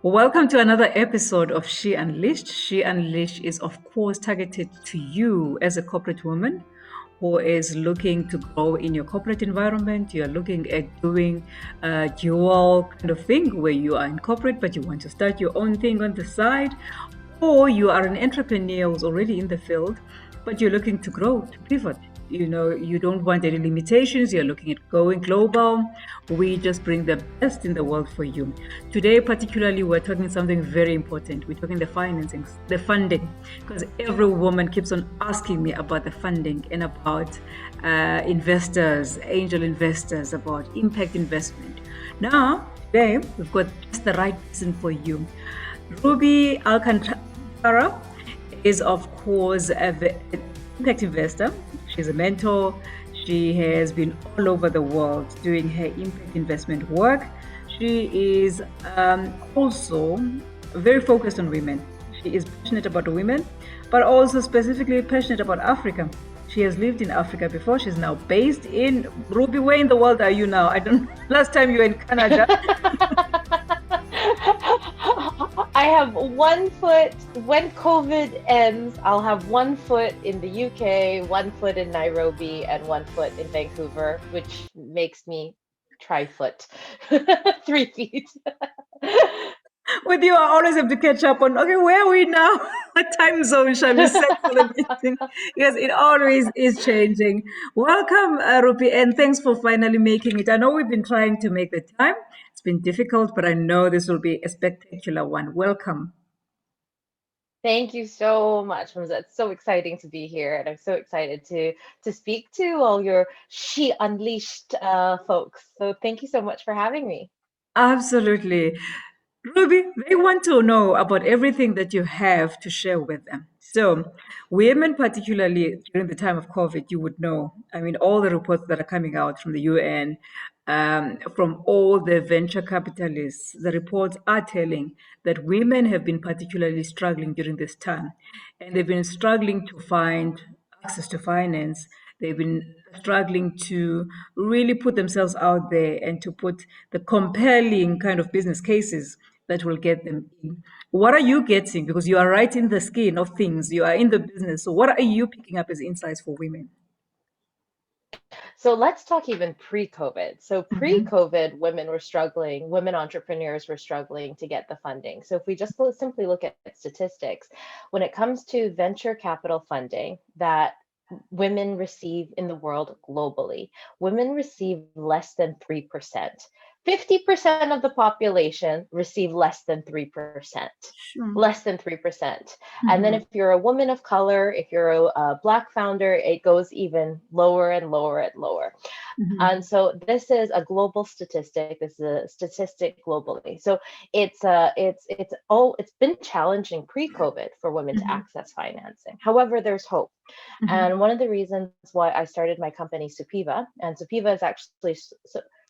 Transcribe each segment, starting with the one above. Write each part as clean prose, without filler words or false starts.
Welcome to another episode of She Unleashed. She Unleashed is, of course, targeted to you as a corporate woman who is looking to grow in your corporate environment. You're looking at doing a dual kind of thing where you are in corporate, but you want to start your own thing on the side, or you are an entrepreneur who's already in the field, but you're looking to grow, to pivot. You don't want any limitations. You're looking at going global. We just bring the best in the world for you. Today, particularly, we're talking something very important. We're talking the financing, the funding, because every woman keeps on asking me about the funding and about investors, angel investors, about impact investment. Now, today, we've got just the right person for you. Ruby Alcantara is, of course, an impact investor. She's a mentor. She has been all over the world doing her impact investment work. She is also very focused on women. She is passionate about women, but also specifically passionate about Africa. She has lived in Africa before. She's now based in Ruby. Where in the world are you now? I don't. Last time you were in Canada. I have one foot, when COVID ends, I'll have one foot in the UK, one foot in Nairobi, and one foot in Vancouver, which makes me tri-foot, 3 feet. With you, I always have to catch up on, okay, where are we now? What time zone shall we set for the meeting? Because it always is changing. Welcome, Rupi, and thanks for finally making it. I know we've been trying to make the time. It's been difficult, but I know this will be a spectacular one. Welcome. Thank you so much, Hamza. It's so exciting to be here, and I'm so excited to speak to all your She Unleashed folks. So thank you so much for having me. Absolutely. Ruby, they want to know about everything that you have to share with them. So, women, particularly during the time of COVID, you would know. I mean, all the reports that are coming out from the UN, from all the venture capitalists, the reports are telling that women have been particularly struggling during this time. And they've been struggling to find access to finance. They've been struggling to really put themselves out there and to put the compelling kind of business cases that will get them in. What are you getting? Because you are right in the skin of things, you are in the business. So, what are you picking up as insights for women? So let's talk even pre-COVID. So Mm-hmm. pre-COVID, women were struggling, women entrepreneurs were struggling to get the funding. So if we just simply look at statistics, when it comes to venture capital funding that women receive in the world globally, women receive less than 3%. 50% of the population receive less than 3%. Sure. Less than 3%. And then Mm-hmm. if you're a woman of color, if you're a Black founder, it goes even lower and lower and lower. Mm-hmm. And so this is a global statistic. This is a statistic globally. So it's been challenging pre-COVID for women to Mm-hmm. access financing. However, there's hope. Mm-hmm. And one of the reasons why I started my company Sapiva, and Sapiva is actually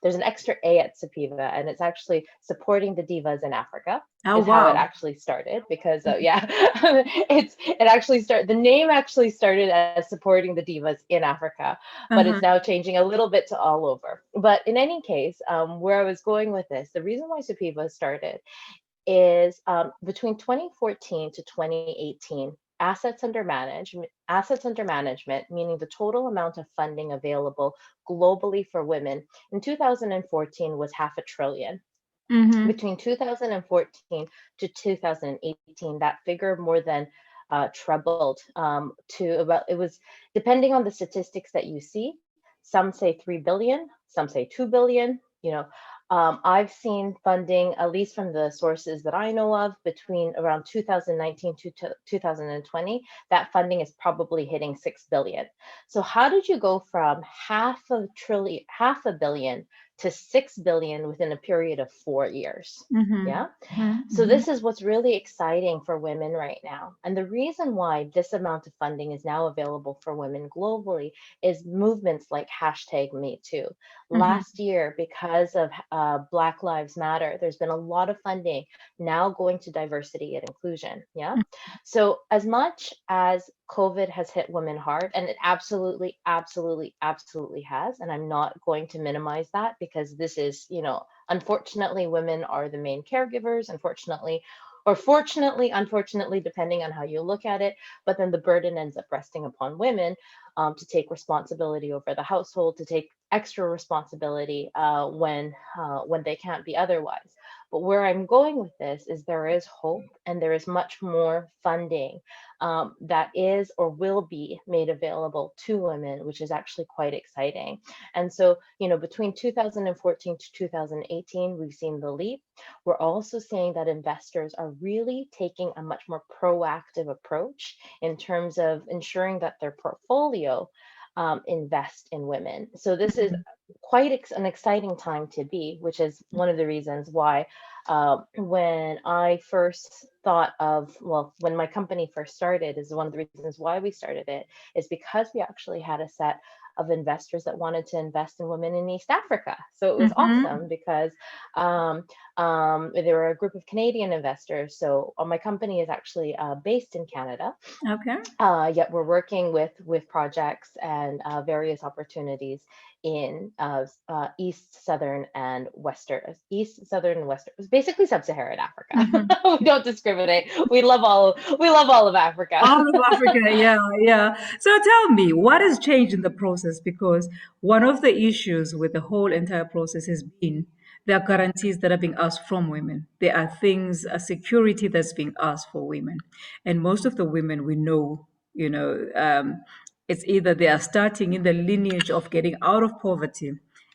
there's an extra A at Sapiva, and it's actually supporting the divas in Africa Oh, is how it wow. actually started because yeah, the name actually started as supporting the divas in Africa, but Uh-huh. it's now changing a little bit to all over. But in any case, where I was going with this, the reason why Sapiva started is between 2014 to 2018, assets under management, meaning the total amount of funding available globally for women in 2014 was half a trillion. Mm-hmm. Between 2014 to 2018, that figure more than trebled to about, it was depending on the statistics that you see. Some say 3 billion, some say 2 billion. I've seen funding, at least from the sources that I know of, between around 2019 to 2020, that funding is probably hitting 6 billion. So how did you go from half a billion to 6 billion within a period of 4 years? Mm-hmm. Yeah. So Mm-hmm. this is what's really exciting for women right now. And the reason why this amount of funding is now available for women globally is movements like hashtag Me Too. Mm-hmm. Last year, because of Black Lives Matter, there's been a lot of funding now going to diversity and inclusion. Yeah. So as much as COVID has hit women hard, and it absolutely, absolutely, absolutely has. And I'm not going to minimize that, because this is, unfortunately, women are the main caregivers, unfortunately, or fortunately, unfortunately, depending on how you look at it. But then the burden ends up resting upon women, to take responsibility over the household, to take extra responsibility, when they can't be otherwise. But where I'm going with this is there is hope, and there is much more funding, that is or will be made available to women, which is actually quite exciting. And so, between 2014 to 2018, we've seen the leap. We're also seeing that investors are really taking a much more proactive approach in terms of ensuring that their portfolio, invest in women. So this is quite an exciting time to be, which is one of the reasons why, when I first thought of, well, when my company first started, is one of the reasons why we started it, is because we actually had a set of investors that wanted to invest in women in East Africa. So it was Mm-hmm. awesome because, there were a group of Canadian investors. So, my company is actually, based in Canada, Okay. yet we're working with projects and, various opportunities in, East, Southern, and Western, basically Sub-Saharan Africa. Mm-hmm. We don't discriminate. We love all of Africa. All of Africa, yeah, yeah. So tell me, what has changed in the process? Because one of the issues with the whole entire process has been there are guarantees that are being asked from women. There are things, a security that's being asked for women. And most of the women we know, it's either they are starting in the lineage of getting out of poverty,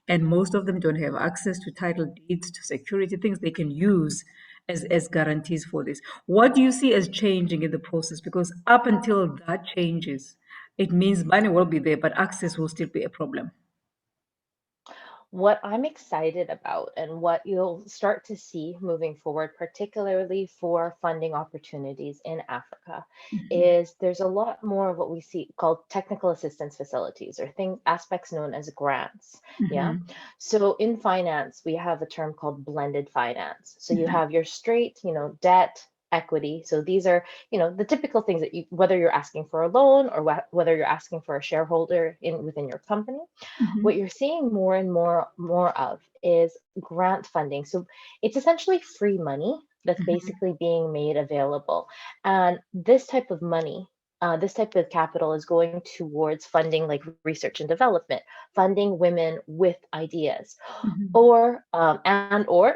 and most of them don't have access to title deeds, to security, things they can use as guarantees for this. What do you see as changing in the process? Because up until that changes, it means money will be there, but access will still be a problem. What I'm excited about, and what you'll start to see moving forward, particularly for funding opportunities in Africa, is there's a lot more of what we see called technical assistance facilities, or things aspects known as grants. Yeah. Mm-hmm. So in finance, we have a term called blended finance. So you Mm-hmm. have your straight, debt, equity. So these are, the typical things that whether you're asking for a loan, or whether you're asking for a shareholder within your company. Mm-hmm. What you're seeing more and more of is grant funding. So it's essentially free money that's Mm-hmm. basically being made available. And this type of money, this type of capital is going towards funding like research and development, funding women with ideas, Mm-hmm. or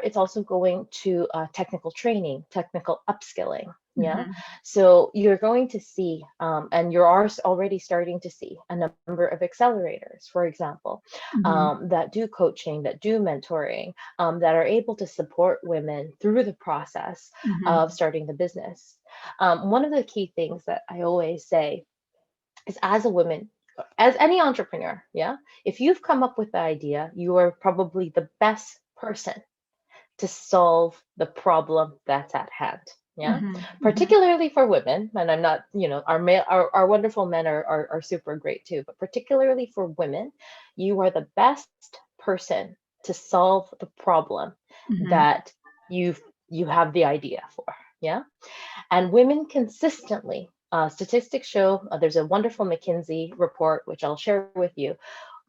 it's also going to, technical training, technical upskilling. Yeah. Mm-hmm. So you're going to see, and already starting to see a number of accelerators, for example, Mm-hmm. that do coaching, that do mentoring, that are able to support women through the process Mm-hmm. of starting the business. One of the key things that I always say is, as a woman, as any entrepreneur, yeah, if you've come up with the idea, you are probably the best person to solve the problem that's at hand. Yeah, Mm-hmm. particularly for women. And I'm not, our wonderful men are super great too, but particularly for women, you are the best person to solve the problem Mm-hmm. that you have the idea for. Yeah. And women consistently, statistics show, there's a wonderful McKinsey report, which I'll share with you.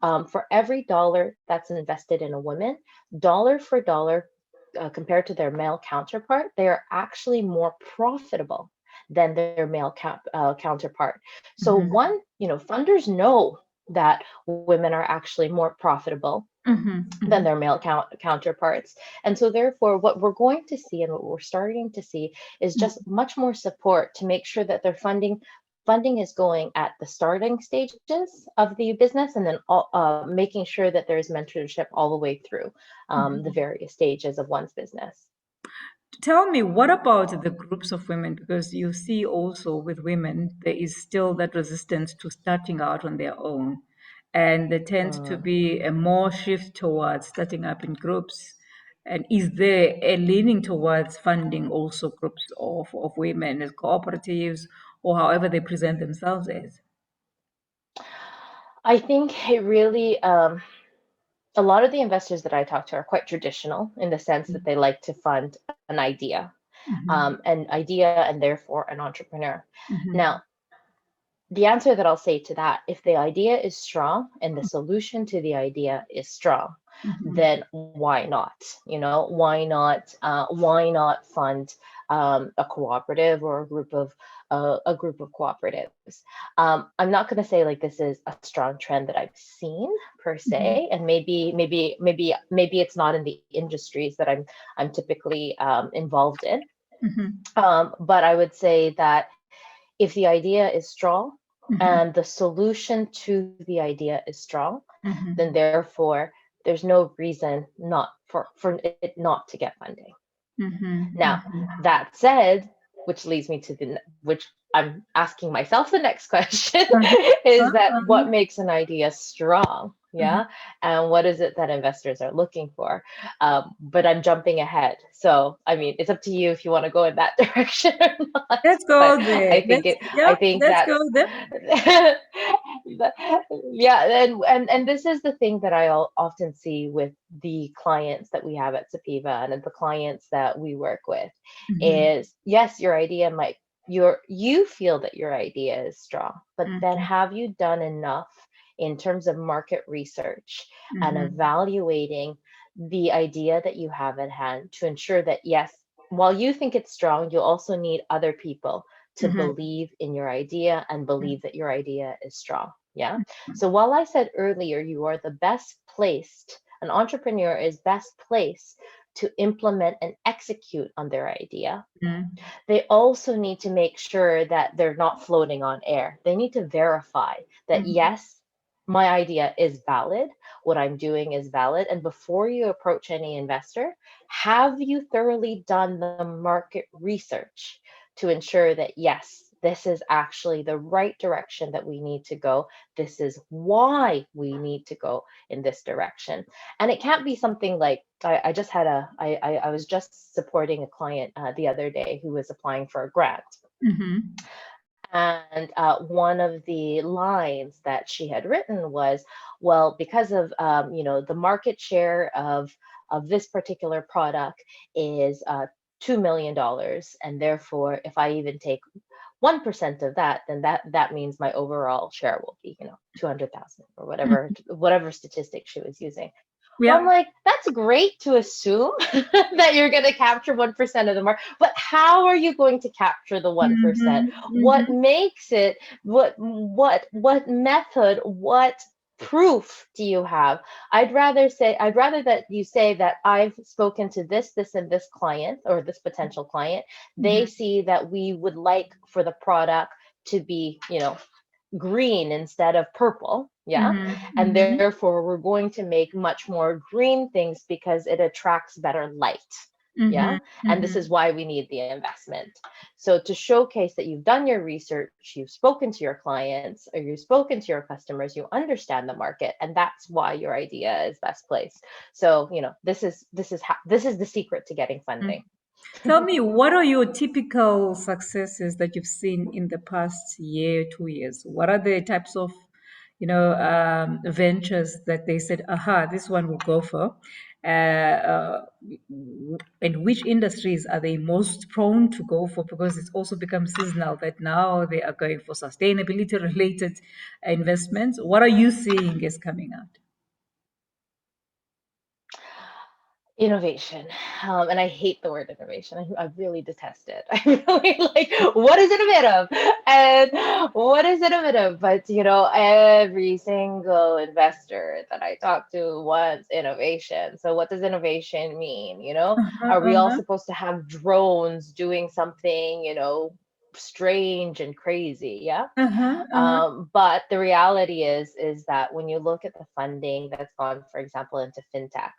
For every dollar that's invested in a woman, dollar for dollar, compared to their male counterpart, they are actually more profitable than their male counterpart. So Mm-hmm. one, funders know that women are actually more profitable than Mm-hmm. their male counterparts. And so, therefore, what we're going to see, and what we're starting to see, is just much more support to make sure that their funding is going at the starting stages of the business, and then making sure that there's mentorship all the way through, the Mm-hmm. various stages of one's business. Tell me, what about the groups of women? Because you see also with women, there is still that resistance to starting out on their own. And there tends to Mm. be a more shift towards starting up in groups. And is there a leaning towards funding also groups of women as cooperatives or however they present themselves as? I think it really, a lot of the investors that I talk to are quite traditional in the sense that they like to fund an idea, Mm-hmm. an idea, and therefore an entrepreneur. Mm-hmm. Now, the answer that I'll say to that, if the idea is strong and the solution to the idea is strong, Mhm. then why not? Why not fund a cooperative or a group of cooperatives? I'm not going to say like this is a strong trend that I've seen per Mhm. se, and maybe it's not in the industries that I'm typically involved in. Mhm. But I would say that if the idea is strong Mhm. and the solution to the idea is strong, then Mhm. therefore there's no reason not for it not to get funding. Mhm. Now, Mhm. that said, which leads me to which I'm asking myself the next question is that what Uh-huh. makes an idea strong? Mhm. Yeah. And what is it that investors are looking for? But I'm jumping ahead. So, I mean, it's up to you if you want to go in that direction or not. Let's But go there. I Yep, think let's go that's, there. yeah. And this is the thing that I often see with the clients that we have at Sapiva and the clients that we work with Mhm. is yes, your idea might you feel that your idea is strong, but then Mhm. have you done enough in terms of market research and Mhm. evaluating the idea that you have at hand to ensure that yes, while you think it's strong, you also need other people to Mhm. believe in your idea and Mhm. believe that your idea is strong. Yeah. So while I said earlier, you are the best placed, an entrepreneur is best placed to implement and execute on their idea, Mhm. they also need to make sure that they're not floating on air. They need to verify that, Mhm. yes, my idea is valid, what I'm doing is valid. And before you approach any investor, have you thoroughly done the market research to ensure that, yes, this is actually the right direction that we need to go. This is why we need to go in this direction. And it can't be something like I just had I was just supporting a client the other day who was applying for a grant. Mhm. And one of the lines that she had written was, well, because of the market share of this particular product is $2 million, and therefore, if I even take 1% of that, then that means my overall share will be 200,000 or Mhm. whatever statistic she was using. Well, I'm Yep. like, that's great to assume that you're going to capture 1% of the market, but how are you going to capture the 1%? Mhm. What Mhm. makes it, what method, what proof do you have? I'd rather that you say that I've spoken to this, and this client or this potential client. They Mhm. see that we would like for the product to be, green instead of purple. Yeah. Mhm. And Mhm. therefore, we're going to make much more green things because it attracts better light. Yeah. Mhm. And this Mhm. is why we need the investment. So, to showcase that you've done your research, you've spoken to your clients, or you've spoken to your customers, you understand the market, and that's why your idea is best placed. So, this is the secret to getting funding. Tell me, what are your typical successes that you've seen in the past year, 2 years? What are the types of, ventures that they said, aha, this one will go for? And which industries are they most prone to go for? Because it's also become seasonal that now they are going for sustainability related investments. What are you seeing is coming out? Innovation. And I hate the word innovation. I really detest it. I really like, what is innovative? And what is innovative? But, every single investor that I talk to wants innovation. So what does innovation mean? Uh-huh, Are we all uh-huh, supposed to have drones doing something, strange and crazy? Yeah. uh-huh, uh-huh. But the reality is that when you look at the funding that's gone, for example, into fintech,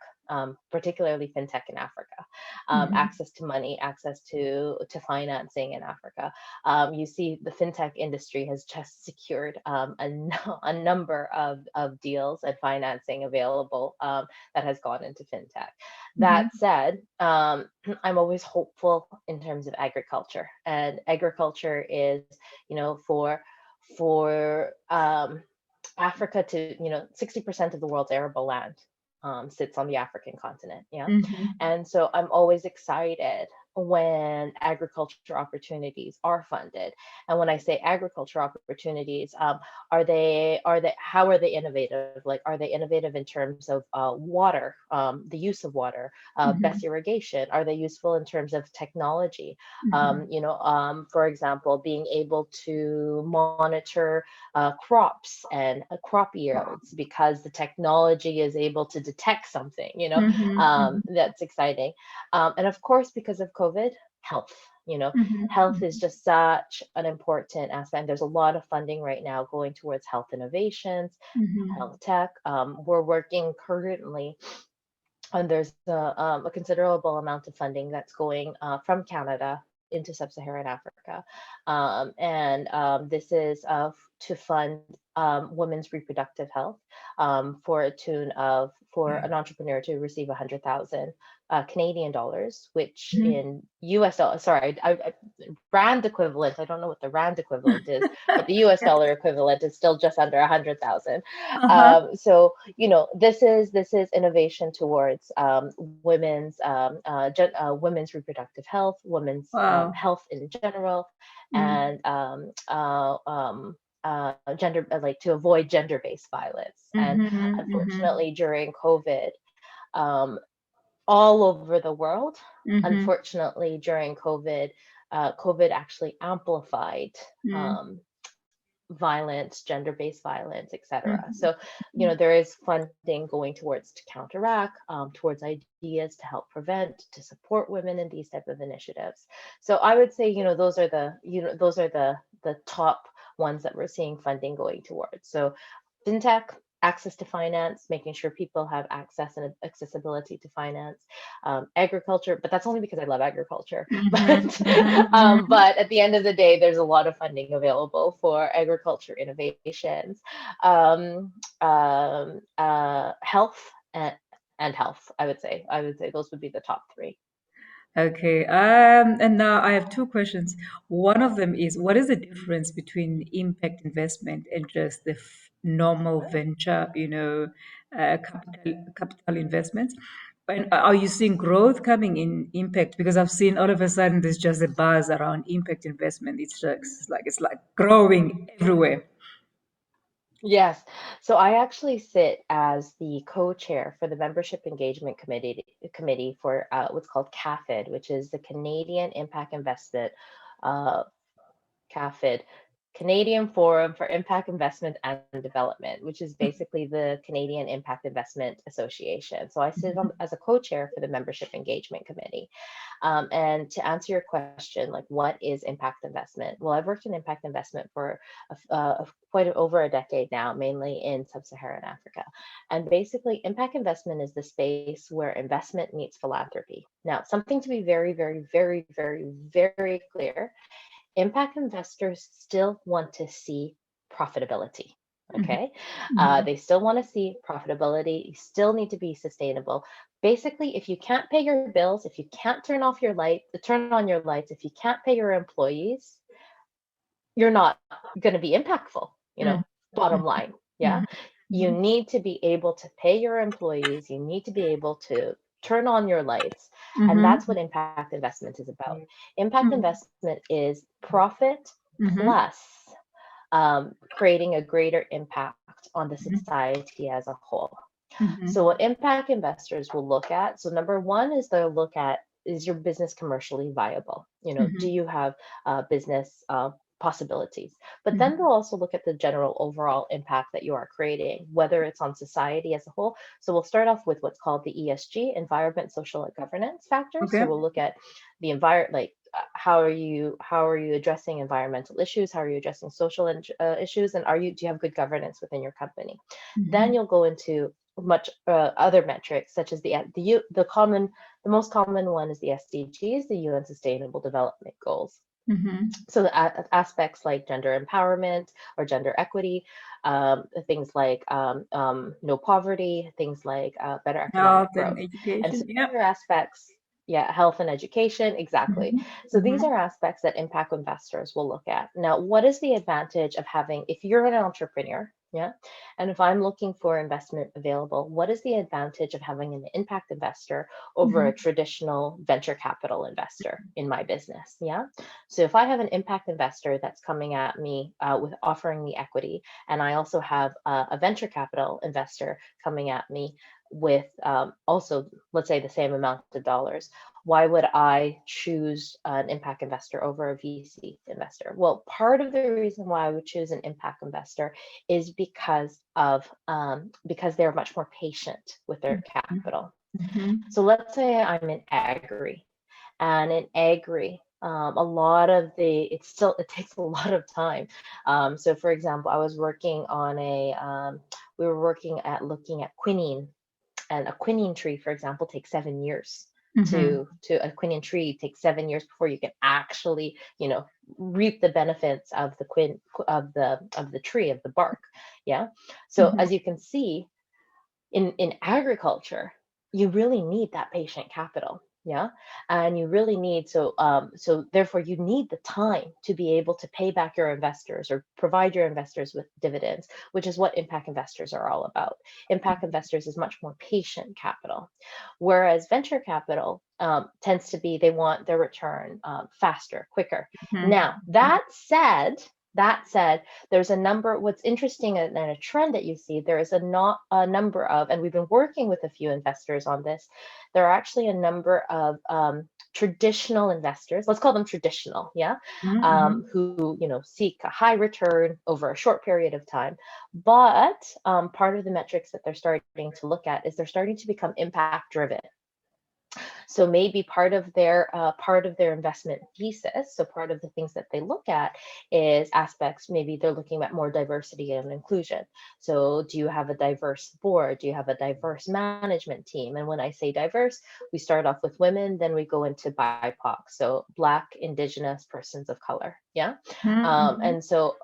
particularly fintech in Africa, Mhm, access to money, access to financing in Africa, you see the fintech industry has just secured a number of deals and financing available that has gone into fintech. mhm, That said, I'm always hopeful in terms of agriculture, and agriculture is for Africa to, 60% of the world's arable land sits on the African continent. Yeah. mhm, And so I'm always excited when agriculture opportunities are funded. And when I say agriculture opportunities, how are they innovative? Like, are they innovative in terms of water, the use of water, Mhm. best irrigation? Are they useful in terms of technology? Mhm. For example, being able to monitor crops and crop Wow. yields because the technology is able to detect something, Mhm. Mhm. that's exciting. And of course, because of COVID, health. Health is Mhm. just such an important aspect. There's a lot of funding right now going towards health innovations, Mhm. health tech. We're working currently, and there's a considerable amount of funding that's going from Canada into sub-Saharan Africa, and this is to fund women's reproductive health, for a tune of for an entrepreneur to receive 100,000 Canadian dollars, which Mhm. in US dollars, sorry, rand equivalent. I don't know what the rand equivalent is, but the US Yes. dollar equivalent is still just under 100,000. Uh-huh. So this is innovation towards women's reproductive health, women's Wow. health in general, Mm. and gender, like to avoid gender-based violence. And Mhm. Mhm. unfortunately, during COVID, um, all over the world, Mhm. unfortunately, during COVID, COVID actually amplified. Mm. Um, Violence, gender-based violence, etc. Mhm. So, there is funding going towards to counteract, towards ideas to help prevent, to support women in these type of initiatives. So I would say, those are the top ones that we're seeing funding going towards. So fintech, access to finance, making sure people have access and accessibility to finance, agriculture, but that's only because I love agriculture. Mhm. But Mhm. Mhm. but at the end of the day, there's a lot of funding available for agriculture innovations, um, health and health. I would say those would be the top three. Okay. And now I have two questions. One of them is, what is the difference between impact investment and just the normal venture, capital investments? And are you seeing growth coming in impact? Because I've seen all of a sudden there's just a buzz around impact investment. It's like growing everywhere. Yes. So I actually sit as the co-chair for the Membership Engagement Committee for what's called CAFID, which is the Canadian Impact Investment uh, CAFID, Canadian Forum for Impact Investment and Development, which is basically the Canadian Impact Investment Association. So I sit on, as a co-chair for the Membership Engagement Committee. And to answer your question, like what is impact investment? Well, I've worked in impact investment for quite over a decade now, mainly in sub-Saharan Africa. And basically, impact investment is the space where investment meets philanthropy. Now, something to be very, very, very, very, very clear: impact investors still want to see profitability. Mhm. Okay. Mhm. They still want to see profitability. You still need to be sustainable. Basically, if you can't pay your bills, if you can't turn on your lights, if you can't pay your employees, you're not going to be impactful, Mhm. bottom line. Yeah. Mhm. You Mhm. need to be able to pay your employees. You need to be able to turn on your lights. And that's what Mhm. impact investment is about. Impact Mhm. investment is profit Mhm. plus creating a greater impact on the Mhm. society as a whole. So, Mhm. what impact investors will look at, so number one is they'll look at, is your business commercially viable? Do Mhm. you have business possibilities? But then they'll Mhm. also look at the general overall impact that you are creating, whether it's on society as a whole. So, we'll start off with what's called the ESG, environment, social, and governance factors. So, Okay. we'll look at the environment, like how are you addressing environmental issues? How are you addressing social issues? And do you have good governance within your company? Then Mhm. you'll go into much other metrics such as the most common one is the SDGs, the UN Sustainable Development Goals. Mhm. So the aspects like gender empowerment or gender equity, things like no poverty, things like better economic Health and growth, and so education. these Yep. are aspects. Yeah, health and education, exactly. Mhm. So these Mhm. are aspects that impact investors will look at. Now, what is the advantage of having, if you're an entrepreneur? Yeah. And if I'm looking for investment available, what is the advantage of having an impact investor over a Mhm. traditional venture capital investor in my business? Yeah. So if I have an impact investor that's coming at me with offering me equity, and I also have a venture capital investor coming at me with also, let's say, the same amount of dollars, why would I choose an impact investor over a VC investor? Well, part of the reason why I would choose an impact investor is because they're much more patient with their capital. Mhm. So let's say I'm in agri, and in agri, a lot of the it takes a lot of time. So for example, I was working on a we were working at looking at quinine, and a quinine tree, for example, takes 7 years Mhm. to a quinine tree takes 7 years before you can actually, reap the benefits of the tree, of the bark. Yeah. So Mhm. as you can see, in agriculture, you really need that patient capital. Yeah. And you really need, so therefore you need the time to be able to pay back your investors or provide your investors with dividends, which is what impact investors are all about. Impact investors is much more patient capital, whereas venture capital tends to be, they want their return faster, quicker. Mhm. Now that said, there's a number. What's interesting, and a trend that you see, there is not a number of, and we've been working with a few investors on this. There are actually a number of traditional investors. Let's call them traditional, yeah, Mhm. who seek a high return over a short period of time. But part of the metrics that they're starting to look at is they're starting to become impact driven. So maybe part of their investment thesis, so part of the things that they look at is aspects. Maybe they're looking at more diversity and inclusion. So do you have a diverse board? Do you have a diverse management team? And when I say diverse, we start off with women, then we go into BIPOC, so Black, Indigenous, persons of color. Yeah. Mhm. And so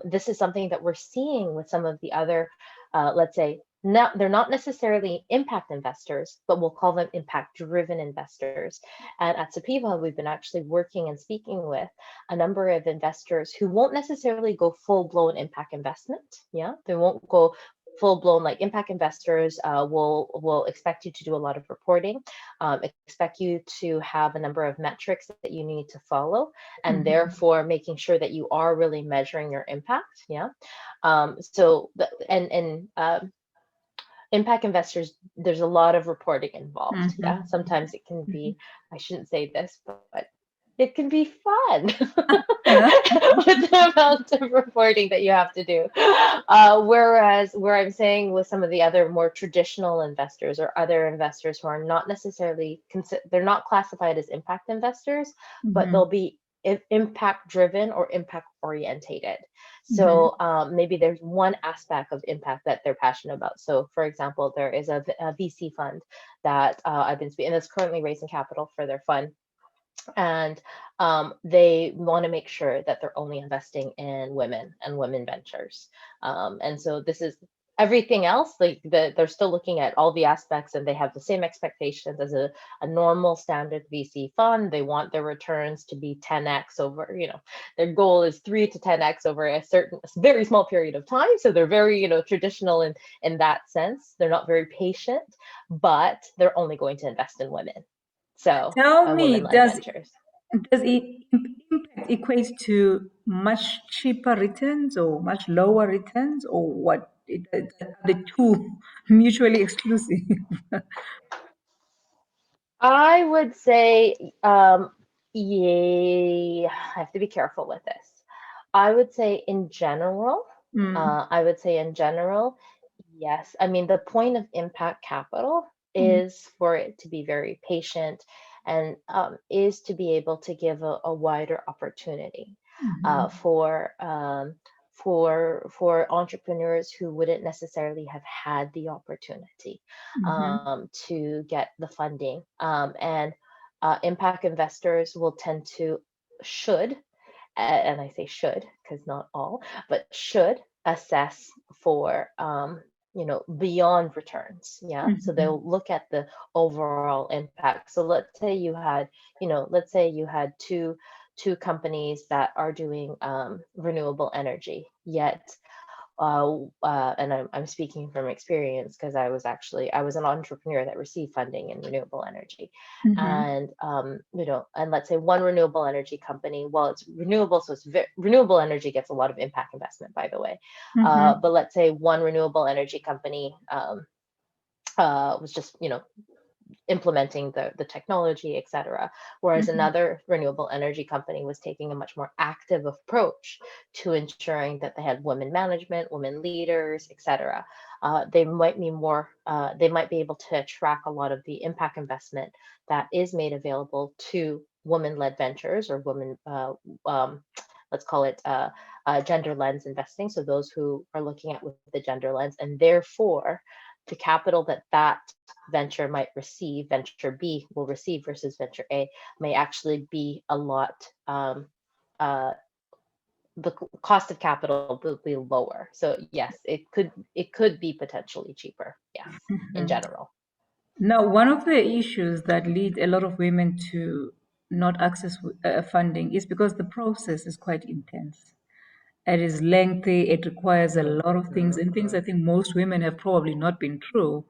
this is something that we're seeing with some of the other, let's say, they're not necessarily impact investors, but we'll call them impact driven investors. And at Sapiva, we've been actually working and speaking with a number of investors who won't necessarily go full blown impact investment. Yeah, they won't go full blown, like impact investors will expect you to do a lot of reporting, expect you to have a number of metrics that you need to follow, and Mhm. therefore making sure that you are really measuring your impact. Yeah. So the, and impact investors, there's a lot of reporting involved. Yeah. Mhm. Sometimes it can Mhm. be, I shouldn't say this, but it can be fun with Yeah. the amount of reporting that you have to do. Whereas where I'm saying with some of the other more traditional investors or other investors who are not necessarily, they're not classified as impact investors, but they'll Mhm. be impact driven or impact orientated. Mhm. So maybe there's one aspect of impact that they're passionate about. So for example, there is a VC fund that I've been speaking, and that's currently raising capital for their fund, and they want to make sure that they're only investing in women and women ventures. And so this is everything else, like they're still looking at all the aspects, and they have the same expectations as a normal standard VC fund. They want their returns to be 10x over, their goal is 3 to 10x over a very small period of time. So they're very, traditional in that sense. They're not very patient, but they're only going to invest in women. So, Tell and me, women-led ventures. does impact equate to much cheaper returns or much lower returns, or what? Are the two mutually exclusive? I would say, yeah, I have to be careful with this. I would say in general, Mm, I would say in general, yes. I mean, the point of impact capital mm, is for it to be very patient, and is to be able to give a wider opportunity uh, mhm, for um, for entrepreneurs who wouldn't necessarily have had the opportunity mhm, to get the funding. And impact investors will tend to, should, and I say should because not all, but should assess for beyond returns. Yeah. So mhm, they'll look at the overall impact. So let's say you had two companies that are doing renewable energy, yet and I'm speaking from experience because I was an entrepreneur that received funding in renewable energy, Mm-hmm. and and let's say one renewable energy company, well, it's renewable, so renewable energy gets a lot of impact investment, by the way, Mm-hmm. but let's say one renewable energy company was just implementing the technology, etc. Whereas Mm-hmm. another renewable energy company was taking a much more active approach to ensuring that they had women management, women leaders, etc. They might be able to track a lot of the impact investment that is made available to women-led ventures or women, let's call it gender lens investing. So those who are looking at with the gender lens, and therefore the capital that venture might receive, venture B will receive versus venture A, may actually be a lot, uh, the cost of capital will be lower. So yes, it could be potentially cheaper. Yes, in Mm-hmm. general. Now, one of the issues that lead a lot of women to not access funding is because the process is quite intense. It is lengthy, it requires a lot of things, and things I think most women have probably not been through.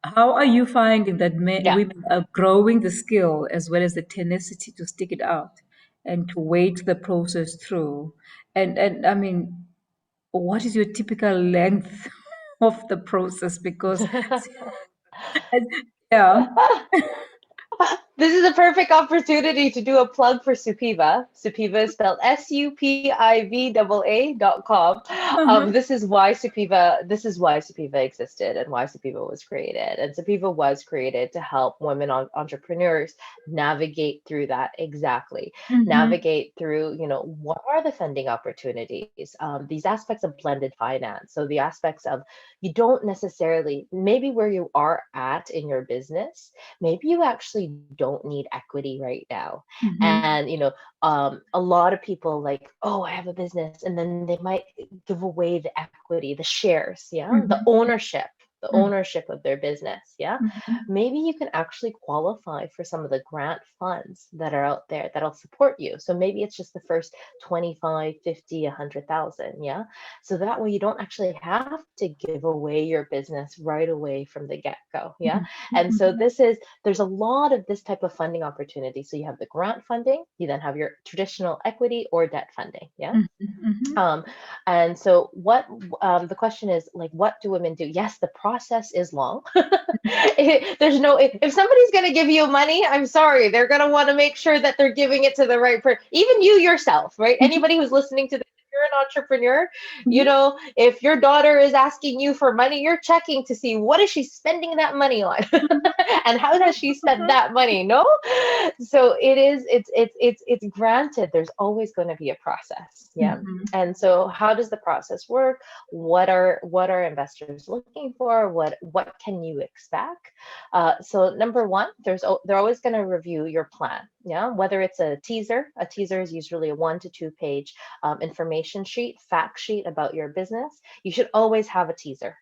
How are you finding that Yeah. women are growing the skill as well as the tenacity to stick it out and to wait the process through? And I mean, what is your typical length of the process? Because yeah. This is a perfect opportunity to do a plug for Sapiva. Sapiva is spelled SUPIVAA.com. Uh-huh. This is why Sapiva existed and why Sapiva was created. And Sapiva was created to help women entrepreneurs navigate through that exactly. Mm-hmm. Navigate through, what are the funding opportunities? These aspects of blended finance. So the aspects of you don't necessarily, maybe where you are at in your business, maybe you actually don't need equity right now. Mm-hmm. And a lot of people like, oh, I have a business, and then they might give away the equity, the shares, yeah, the Mm-hmm. ownership, the ownership of their business, yeah. Mm-hmm. Maybe you can actually qualify for some of the grant funds that are out there that'll support you. So maybe it's just the first 25, 50, 100,000, yeah. So that way you don't actually have to give away your business right away from the get-go, yeah. And so Mm-hmm. there's a lot of this type of funding opportunity. So you have the grant funding, you then have your traditional equity or debt funding, yeah. Mm-hmm. um, and so what the question is, like, what do women do? Yes, the process is long. There's no, if somebody's going to give you money, I'm sorry, they're going to want to make sure that they're giving it to the right person. Even you yourself, right? Anybody who's listening to this, if you're an entrepreneur, Mm-hmm. if your daughter is asking you for money, you're checking to see what is she spending that money on and how does she spend that money. No, so it's granted there's always going to be a process, yeah. Mm-hmm. And so how does the process work? What are investors looking for? What can you expect? So number one, they're always going to review your plan, yeah. Whether it's a teaser is usually a 1 to 2 page information sheet, fact sheet about your business. You should always have a teaser.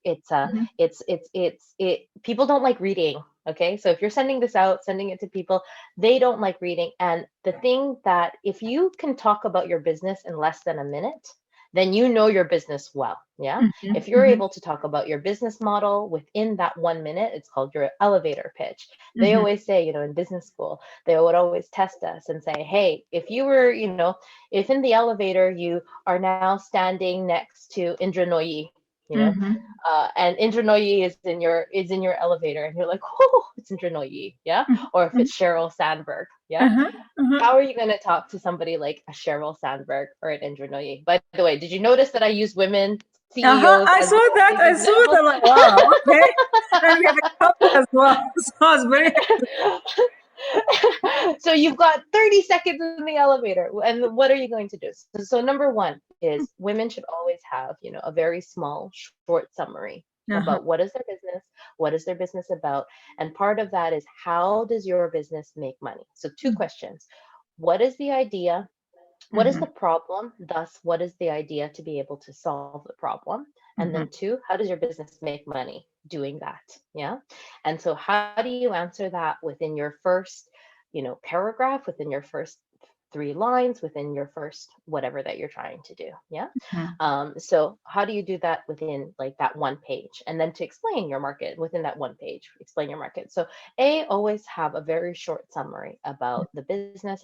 People don't like reading. Okay, so if you're sending this out, sending it to people, they don't like reading. And the thing that if you can talk about your business in less than a minute, then you know your business well. Yeah. If you're Mm-hmm. able to talk about your business model within that 1 minute, it's called your elevator pitch. They Mm-hmm. always say, in business school, they would always test us and say, hey, if you were, if in the elevator you are now standing next to Indra Nooyi, you know, Mm-hmm. and Indra Nooyi is in your elevator, and you're like, oh, it's Indra Nooyi, yeah. Or if Mm-hmm. it's Sheryl Sandberg, yeah. Uh-huh. Uh-huh. How are you going to talk to somebody like a Sheryl Sandberg or an Indra Nooyi? By the way, did you notice that I use women Uh-huh. CEOs I as saw that. I saw examples? that. Like, wow. Okay. And we have a couple as well. So I was very. So you've got 30 seconds in the elevator, and what are you going to do? So number one is women should always have, a very small, short summary Uh-huh. about what is their business about, and part of that is how does your business make money? So two questions: what is the idea? What is Mm-hmm. the problem? Thus, what is the idea to be able to solve the problem? And Mm-hmm. then two, how does your business make money doing that? Yeah. And so how do you answer that within your first, paragraph, within your first 3 lines within your first whatever that you're trying to do. Yeah. Mhm. So how do you do that within like that one page? And then to explain your market within that one page, explain your market. So always have a very short summary about the business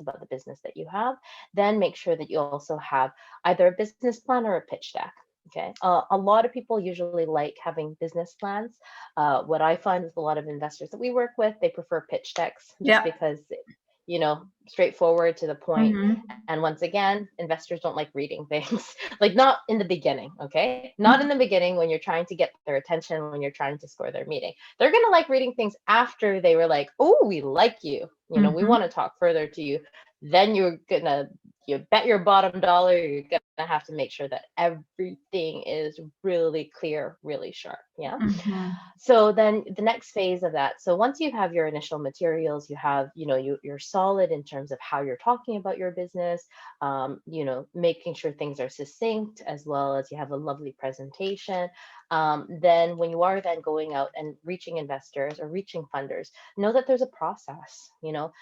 that you have. Then make sure that you also have either a business plan or a pitch deck. Okay. A lot of people usually like having business plans. What I find with a lot of investors that we work with, they prefer pitch decks just Yeah. because, straightforward to the point. Mhm. And once again, investors don't like reading things, like not in the beginning, okay? Not in the beginning when you're trying to get their attention, when you're trying to score their meeting. They're going to like reading things after they were like, oh, we like you. We Mhm. want to talk further to you. Then you bet your bottom dollar, you're going to have to make sure that everything is really clear, really sharp. Yeah. Mhm. So then the next phase of that, so once you have your initial materials, you have, you're solid in terms of how you're talking about your business, making sure things are succinct, as well as you have a lovely presentation. Then when you are then going out and reaching investors or reaching funders, know that there's a process.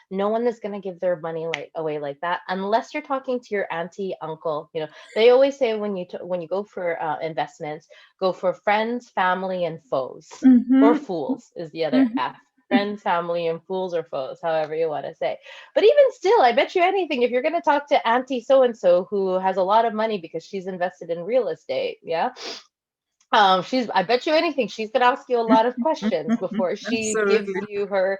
No one is going to give their money away like that unless you're talking to your auntie, uncle. They always say when you go for investments, go for friends, family, and foes, or Mhm. fools is the other Mhm. F. Friends, family, and fools or foes, however you want to say. But even still, I bet you anything, if you're going to talk to Auntie so and so who has a lot of money because she's invested in real estate, yeah, I bet you anything, she's going to ask you a lot of questions before she gives Absolutely. you her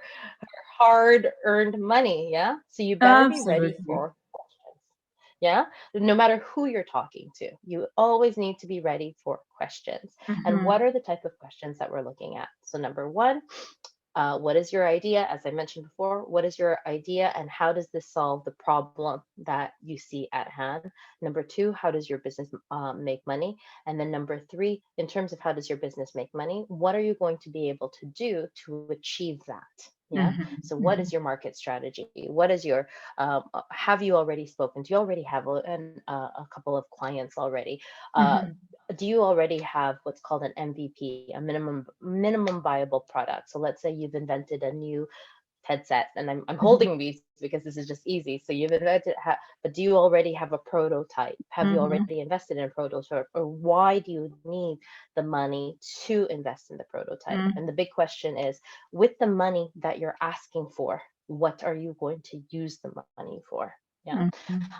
hard earned money, yeah. So you better be ready Absolutely. for questions. Yeah, no matter who you're talking to, you always need to be ready for questions. And what Mhm. are the type of questions that we're looking at? So number one, what is your idea? As I mentioned before, what is your idea and how does this solve the problem that you see at hand? Number two, how does your business make money? And then number three, in terms of how does your business make money, what are you going to be able to do to achieve that? Yeah. Mhm. So, what is Mhm. your market strategy? What is your, have you already spoken? Do you already have a couple of clients already? Uh, Mhm. do you already have what's called an MVP, a minimum viable product? So let's say you've invented a new headset, and I'm Mhm. holding these because this is just easy. So you've invented, but do you already have a prototype? Have you Mhm. already invested in a prototype, or why do you need the money to invest in the prototype? Mhm. And the big question is, with the money that you're asking for, what are you going to use the money for? Yeah.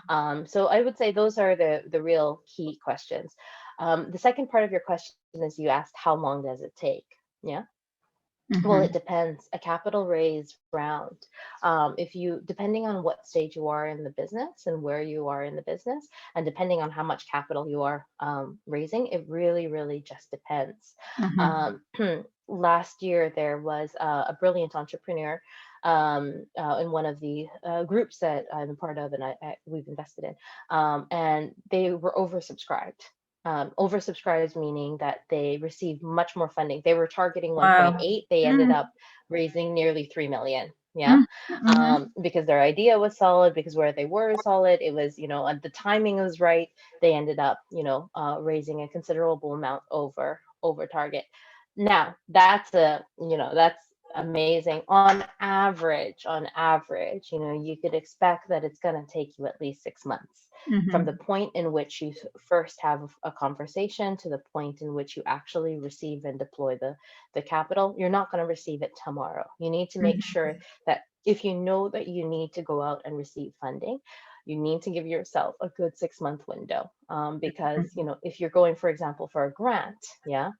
Mhm. So I would say those are the real key questions. The second part of your question is you asked how long does it take? Yeah. Well, it Mhm. depends. A capital raise round, if you, depending on what stage you are in the business and where you are in the business, and depending on how much capital you are raising, it really, really just depends. Mhm. Um, Last year, there was a brilliant entrepreneur in one of the groups that I'm a part of and we've invested in, and they were oversubscribed. Oversubscribed meaning that they received much more funding. They were targeting Wow. 1.8. They ended Mhm. up raising nearly 3 million. Yeah. Mhm. Mhm. Because their idea was solid, because where they were solid, it was, the timing was right. They ended up, raising a considerable amount over target. Now that's amazing. On average, you could expect that it's going to take you at least 6 months from the Mhm. point in which you first have a conversation to the point in which you actually receive and deploy the capital. You're not going to receive it tomorrow. You need to make Mhm. sure that if you know that you need to go out and receive funding, you need to give yourself a good 6 month window, because Mhm. if you're going, for example, for a grant, yeah,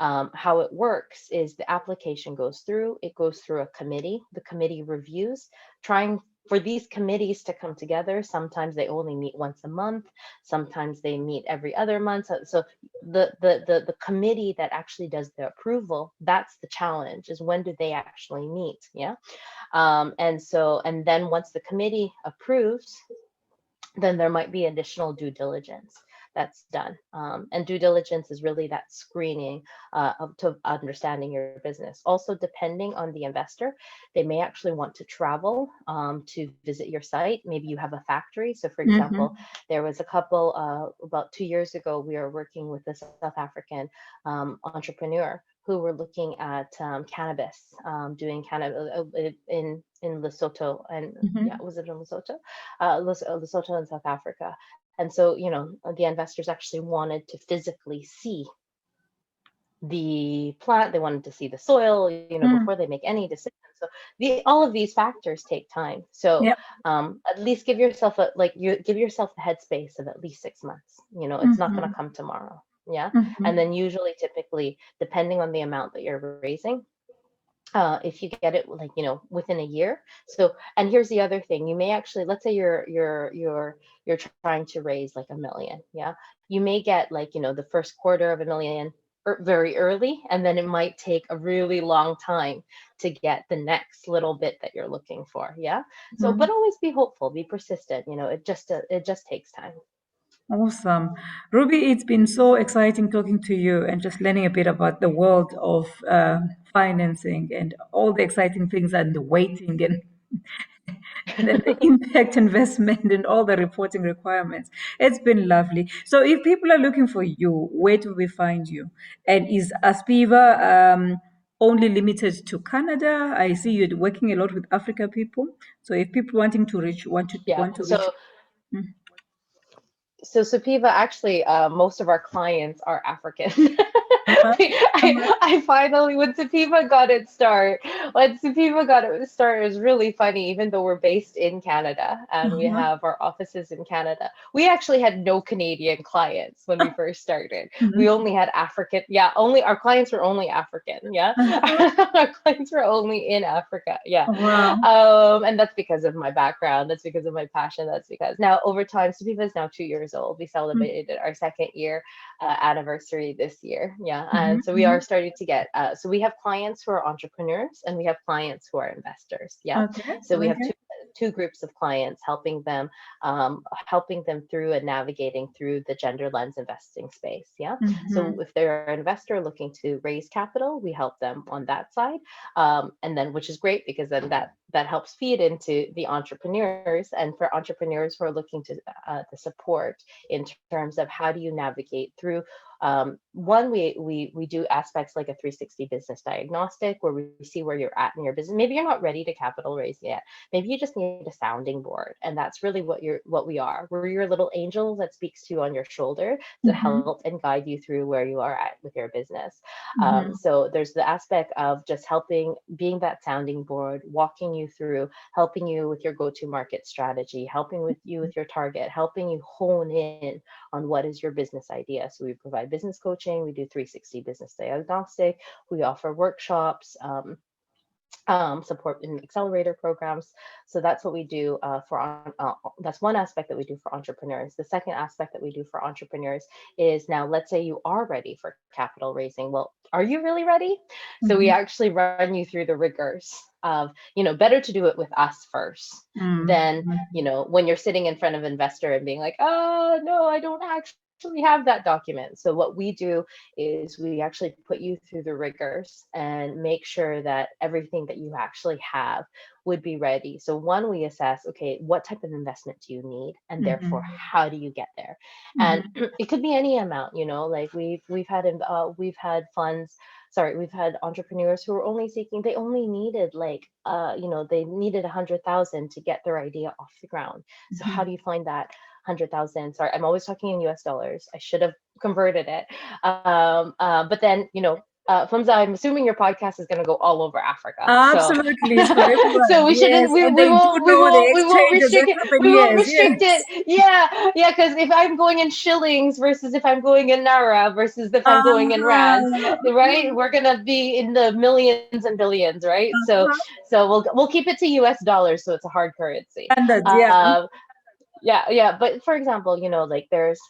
how it works is the application goes through, it goes through a committee, the committee reviews, trying for these committees to come together. Sometimes they only meet once a month, sometimes they meet every other month. So the committee that actually does the approval, that's the challenge, is when do they actually meet? Yeah. And then once the committee approves, then there might be additional due diligence that's done. And due diligence is really that screening to understanding your business. Also, depending on the investor, they may actually want to travel to visit your site. Maybe you have a factory. So, for example, Mhm. there was a couple about 2 years ago, we were working with a South African entrepreneur who were looking at cannabis, doing cannabis in Lesotho, and yeah, Mhm. was it in Lesotho? Lesotho in South Africa. And so, the investors actually wanted to physically see the plant, they wanted to see the soil, Mm. before they make any decisions. So all of these factors take time. So Yeah. at least give yourself you give yourself the headspace of at least 6 months. It's not going to Mhm. come tomorrow. Yeah. And Mhm. then usually, typically, depending on the amount that you're raising, if you get it like within a year. So, and here's the other thing: you may actually, let's say you're trying to raise like 1 million. Yeah, you may get like the first quarter of 1 million very early, and then it might take a really long time to get the next little bit that you're looking for. Yeah. So, but Mhm. always be hopeful, be persistent. It just takes time. Awesome. Ruby, it's been so exciting talking to you and just learning a bit about the world of financing and all the exciting things and the waiting and then the impact investment and all the reporting requirements. It's been lovely. So, if people are looking for you, where do we find you? And is Aspiva only limited to Canada? I see you're working a lot with Africa people. So, if people wanting to reach Yeah. want to reach. So Mm. So Sapiva, actually, most of our clients are African. Uh-huh. Uh-huh. I finally, when Sapiva got its start, it was really funny, even though we're based in Canada and we Uh-huh. have our offices in Canada. We actually had no Canadian clients when we first started. We Mhm. only had African, yeah, only our clients were only African, yeah. Uh-huh. Our clients were only in Africa, yeah. Wow. And that's because of my background. That's because of my passion. That's because now over time, Sapiva is now 2 years old. We celebrated our second year anniversary this year. Yeah. Mm-hmm. And so we are Hmm. starting to get, so we have clients who are entrepreneurs and we have clients who are investors. Yeah. Okay. So we have Okay. two groups of clients helping them through and navigating through the gender lens investing space. Yeah. Mm-hmm. So if they're an investor looking to raise capital, we help them on that side, and then, which is great because then that helps feed into the entrepreneurs, and for entrepreneurs who are looking to the support in terms of how do you navigate through. One, we do aspects like a 360 business diagnostic where we see where you're at in your business. Maybe you're not ready to capital raise yet. Maybe you just need a sounding board, and that's really what we are. We're your little angel that speaks to you on your shoulder to Mm-hmm. help and guide you through where you are at with your business. Mm-hmm. So there's the aspect of just helping, being that sounding board, walking you through, helping you with your go-to market strategy, helping with you with your target, helping you hone in on what is your business idea. So we provide business coaching, we do 360 business diagnostic, we offer workshops, support in accelerator programs. So that's what we do that's one aspect that we do for entrepreneurs. The second aspect that we do for entrepreneurs is, now let's say you are ready for capital raising. Well, are you really ready? So we Mm-hmm. actually run you through the rigors of, better to do it with us first than, when you're sitting in front of an investor and being like, oh, no, I don't actually have that document. So what we do is we actually put you through the rigors and make sure that everything that you actually have would be ready. So one, we assess, okay, what type of investment do you need, and therefore Mm-hmm. how do you get there? And Mm-hmm. it could be any amount, like we've had funds. Sorry, we've had entrepreneurs who were only seeking. They only needed like, they needed 100,000 to get their idea off the ground. So how do you find that 100,000? Sorry, I'm always talking in US dollars. I should have converted it. But then, Funza, I'm assuming your podcast is going to go all over Africa. So, Absolutely. It's for everyone. so we shouldn't, Yes. And they do know the we won't exchanges that restrict it. happen. We won't Yes. restrict it. Yes. Yeah. Yeah. Because if I'm going in shillings versus if I'm going in Naira versus if I'm going in Rands, Uh-huh. right? We're going to be in the millions and billions, right? So, Uh-huh. we'll keep it to US dollars. So it's a hard currency. Standards. Yeah. Um, yeah. Yeah. But for example, like there's,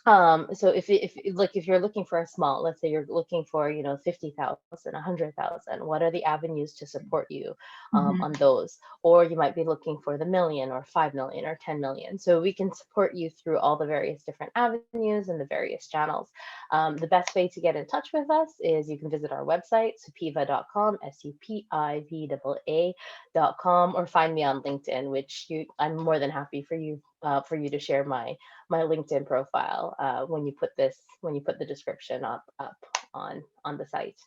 so if you're looking for a small, let's say you're looking for 50,000, 100,000, what are the avenues to support you on Mm-hmm. those? Or you might be looking for the million or 5 million or 10 million. So we can support you through all the various different avenues and the various channels. The best way to get in touch with us is you can visit our website, supiva.com, supiva.com, or find me on LinkedIn, which I'm more than happy for you to share my LinkedIn profile when you put the description up on the site.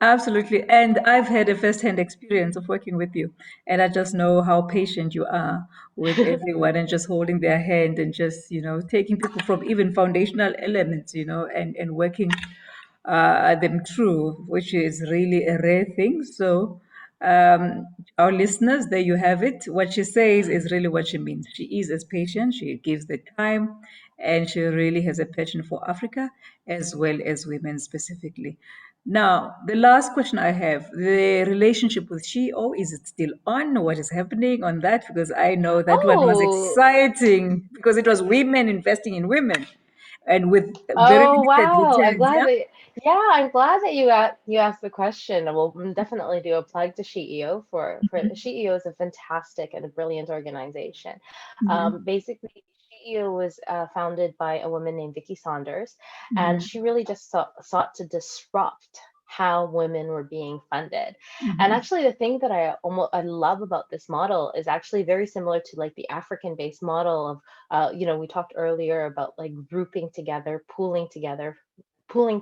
Absolutely. And I've had a first-hand experience of working with you. And I just know how patient you are with everyone and just holding their hand and just, taking people from even foundational elements, and working them through, which is really a rare thing. So, our listeners, there you have it. What she says is really what she means. She is as patient, she gives the time, and she really has a passion for Africa as well as women specifically. Now, the last question I have, the relationship with CEO, is it still on? What is happening on that? Because I know that one was Oh, exciting because it was women investing in women and with very oh limited wow! I'm returns. glad Yeah. that yeah, I'm glad that you asked the question. We'll definitely do a plug to SheEO for Mhm, SheEO is a fantastic and a brilliant organization. mhm, Basically, SheEO was founded by a woman named Vicky Saunders, and mhm, she really just sought to disrupt how women were being funded. And mhm, actually, the thing that I love about this model is actually very similar to like the African-based model of we talked earlier about like grouping together, pooling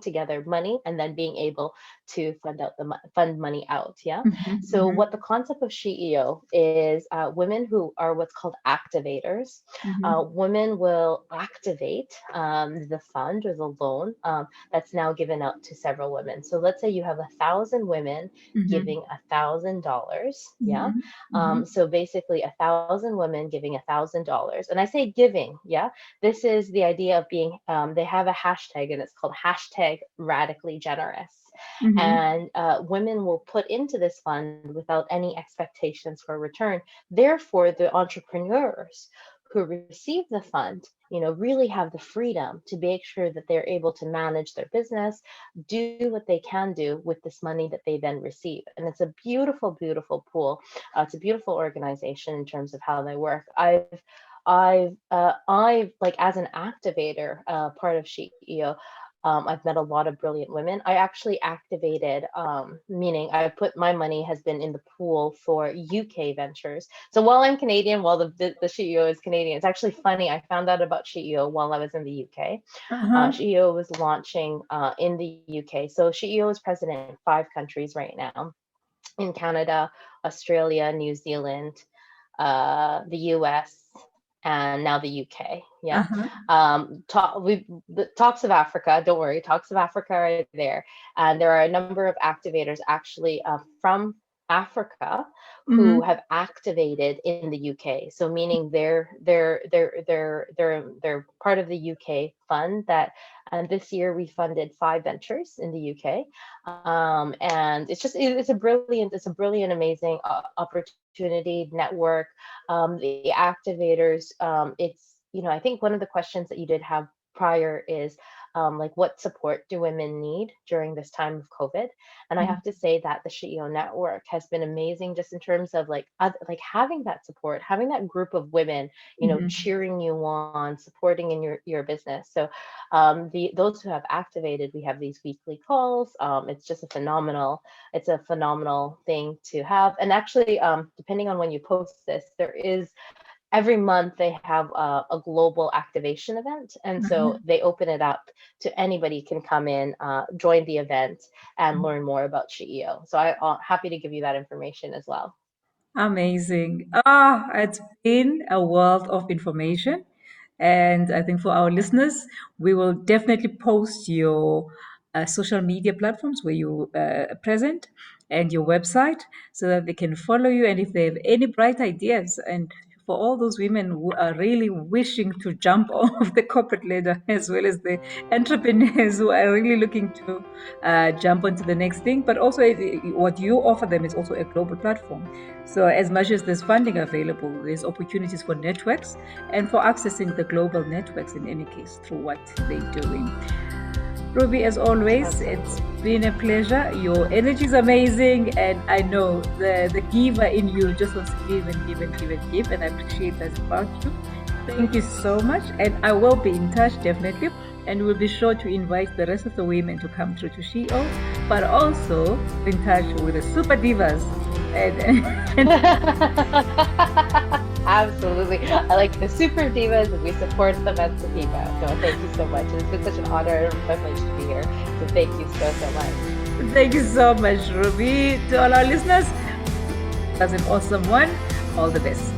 together money and then being able to fund money out. Yeah. mhm, So mhm, what the concept of CEO is, women who are what's called activators. mhm, Women will activate the fund or the loan that's now given out to several women. So let's say you have 1,000 women mhm, giving $1,000. Yeah. mhm, mhm, So basically, 1,000 women giving $1,000, and I say giving. Yeah, this is the idea of being. They have a hashtag, and it's called hashtag radically generous. mhm, And women will put into this fund without any expectations for return. Therefore, the entrepreneurs who receive the fund, really have the freedom to make sure that they're able to manage their business, do what they can do with this money that they then receive. And it's a beautiful, beautiful pool. It's a beautiful organization in terms of how they work. I've like as an activator, part of SheEO, I've met a lot of brilliant women. I actually activated, meaning I put my money has been in the pool for UK ventures. So while I'm Canadian, while the SheEO is Canadian, it's actually funny. I found out about SheEO while I was in the UK. uh-huh, SheEO was launching in the UK. So SheEO is present in 5 countries right now, in Canada, Australia, New Zealand, the US, and now the UK. Yeah. uh-huh, The talks of Africa, don't worry, talks of Africa are there. And there are a number of activators actually from Africa who mhm, have activated in the UK. So meaning they're part of the UK fund that, and this year we funded 5 ventures in the UK. And it's a brilliant, amazing opportunity network. The activators, I think one of the questions that you did have prior is like what support do women need during this time of COVID? And I have to say that the SheEO network has been amazing just in terms of like having that support, having that group of women, mhm, cheering you on, supporting in your business. So the those who have activated, we have these weekly calls. It's a phenomenal thing to have. And actually, depending on when you post this, there is every month they have a global activation event, and so uh-huh. they open it up to anybody can come in, join the event, and learn more about SheEO. So I'm happy to give you that information as well. Amazing. It's been a world of information. And I think for our listeners, we will definitely post your social media platforms where you present and your website so that they can follow you. And if they have any bright ideas, and for all those women who are really wishing to jump off the corporate ladder, as well as the entrepreneurs who are really looking to jump onto the next thing, but also what you offer them is also a global platform. So, as much as there's funding available, there's opportunities for networks and for accessing the global networks in any case through what they're doing. Ruby, as always, it's Absolutely. been a pleasure. Your energy is amazing, and I know the giver in you just wants to give and give and give and give, and I appreciate that about you. Thank you so much, and I will be in touch definitely, and we'll be sure to invite the rest of the women to come through to SheO, but also in touch with the super divas and Absolutely. I like the super divas and we support them at Sapiva. No, thank you so much. It's been such an honor and a privilege to be here. So thank you so, so much. Thank you so much, Ruby. To all our listeners, that's an awesome one. All the best.